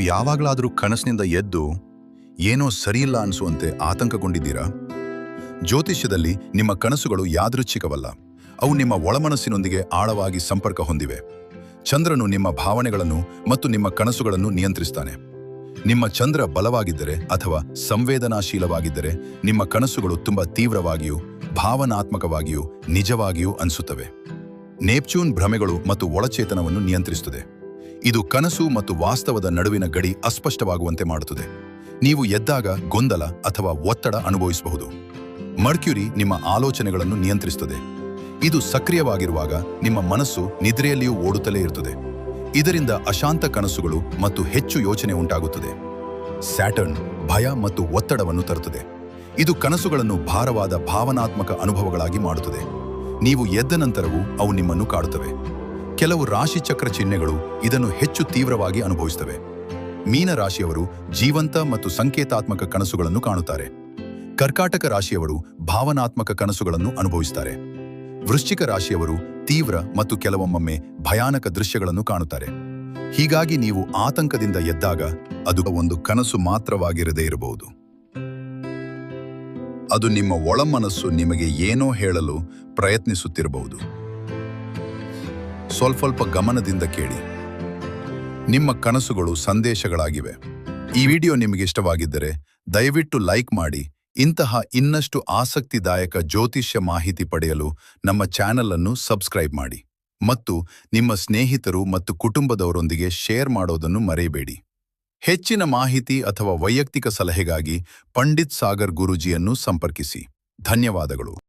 ಯಾವಾಗಲಾದರೂ ಕನಸಿನಿಂದ ಎದ್ದು ಏನೋ ಸರಿಯಿಲ್ಲ ಅನಿಸುವಂತೆ ಆತಂಕಗೊಂಡಿದ್ದೀರಾ? ಜ್ಯೋತಿಷ್ಯದಲ್ಲಿ ನಿಮ್ಮ ಕನಸುಗಳು ಯಾದೃಚ್ಛಿಕವಲ್ಲ. ಅವು ನಿಮ್ಮ ಒಳಮನಸ್ಸಿನೊಂದಿಗೆ ಆಳವಾಗಿ ಸಂಪರ್ಕ ಹೊಂದಿವೆ. ಚಂದ್ರನು ನಿಮ್ಮ ಭಾವನೆಗಳನ್ನು ಮತ್ತು ನಿಮ್ಮ ಕನಸುಗಳನ್ನು ನಿಯಂತ್ರಿಸ್ತಾನೆ. ನಿಮ್ಮ ಚಂದ್ರ ಬಲವಾಗಿದ್ದರೆ ಅಥವಾ ಸಂವೇದನಾಶೀಲವಾಗಿದ್ದರೆ ನಿಮ್ಮ ಕನಸುಗಳು ತುಂಬ ತೀವ್ರವಾಗಿಯೂ ಭಾವನಾತ್ಮಕವಾಗಿಯೂ ನಿಜವಾಗಿಯೂ ಅನಿಸುತ್ತವೆ. ನೇಪ್ಚೂನ್ ಭ್ರಮೆಗಳು ಮತ್ತು ಒಳಚೇತನವನ್ನು ನಿಯಂತ್ರಿಸುತ್ತದೆ. ಇದು ಕನಸು ಮತ್ತು ವಾಸ್ತವದ ನಡುವಿನ ಗಡಿ ಅಸ್ಪಷ್ಟವಾಗುವಂತೆ ಮಾಡುತ್ತದೆ. ನೀವು ಎದ್ದಾಗ ಗೊಂದಲ ಅಥವಾ ಒತ್ತಡ ಅನುಭವಿಸಬಹುದು. ಮರ್ಕ್ಯುರಿ ನಿಮ್ಮ ಆಲೋಚನೆಗಳನ್ನು ನಿಯಂತ್ರಿಸುತ್ತದೆ. ಇದು ಸಕ್ರಿಯವಾಗಿರುವಾಗ ನಿಮ್ಮ ಮನಸ್ಸು ನಿದ್ರೆಯಲ್ಲಿಯೂ ಓಡುತ್ತಲೇ ಇರುತ್ತದೆ. ಇದರಿಂದ ಅಶಾಂತ ಕನಸುಗಳು ಮತ್ತು ಹೆಚ್ಚು ಯೋಚನೆ ಉಂಟಾಗುತ್ತದೆ. ಸ್ಯಾಟರ್ನ್ ಭಯ ಮತ್ತು ಒತ್ತಡವನ್ನು ತರುತ್ತದೆ. ಇದು ಕನಸುಗಳನ್ನು ಭಾರವಾದ ಭಾವನಾತ್ಮಕ ಅನುಭವಗಳಾಗಿ ಮಾಡುತ್ತದೆ. ನೀವು ಎದ್ದ ನಂತರವೂ ಅವು ನಿಮ್ಮನ್ನು ಕಾಡುತ್ತವೆ. ಕೆಲವು ರಾಶಿಚಕ್ರ ಚಿಹ್ನೆಗಳು ಇದನ್ನು ಹೆಚ್ಚು ತೀವ್ರವಾಗಿ ಅನುಭವಿಸುತ್ತವೆ. ಮೀನ ರಾಶಿಯವರು ಜೀವಂತ ಮತ್ತು ಸಂಕೇತಾತ್ಮಕ ಕನಸುಗಳನ್ನು ಕಾಣುತ್ತಾರೆ. ಕರ್ಕಾಟಕ ರಾಶಿಯವರು ಭಾವನಾತ್ಮಕ ಕನಸುಗಳನ್ನು ಅನುಭವಿಸುತ್ತಾರೆ. ವೃಶ್ಚಿಕ ರಾಶಿಯವರು ತೀವ್ರ ಮತ್ತು ಕೆಲವೊಮ್ಮೆ ಭಯಾನಕ ದೃಶ್ಯಗಳನ್ನು ಕಾಣುತ್ತಾರೆ. ಹೀಗಾಗಿ ನೀವು ಆತಂಕದಿಂದ ಎದ್ದಾಗ ಅದು ಒಂದು ಕನಸು ಮಾತ್ರವಾಗಿರದೇ ಇರಬಹುದು. ಅದು ನಿಮ್ಮ ಒಳಮನಸ್ಸು ನಿಮಗೆ ಏನೋ ಹೇಳಲು ಪ್ರಯತ್ನಿಸುತ್ತಿರಬಹುದು. ಸ್ವಲ್ಪ ಗಮನದಿಂದ ಕೇಳಿ. ನಿಮ್ಮ ಕನಸುಗಳು ಸಂದೇಶಗಳಾಗಿವೆ. ಈ ವಿಡಿಯೋ ನಿಮಗೆ ಇಷ್ಟವಾಗಿದ್ದರೆ ದಯವಿಟ್ಟು ಲೈಕ್ ಮಾಡಿ. ಇಂತಹ ಇನ್ನಷ್ಟು ಆಸಕ್ತಿದಾಯಕ ಜ್ಯೋತಿಷ್ಯ ಮಾಹಿತಿ ಪಡೆಯಲು ನಮ್ಮ ಚಾನೆಲ್ ಅನ್ನು ಸಬ್ಸ್ಕ್ರೈಬ್ ಮಾಡಿ ಮತ್ತು ನಿಮ್ಮ ಸ್ನೇಹಿತರು ಮತ್ತು ಕುಟುಂಬದವರೊಂದಿಗೆ ಶೇರ್ ಮಾಡೋದನ್ನು ಮರೆಯಬೇಡಿ. ಹೆಚ್ಚಿನ ಮಾಹಿತಿ ಅಥವಾ ವೈಯಕ್ತಿಕ ಸಲಹೆಗಾಗಿ ಪಂಡಿತ್ ಸಾಗರ್ ಗುರೂಜಿಯನ್ನು ಸಂಪರ್ಕಿಸಿ. ಧನ್ಯವಾದಗಳು.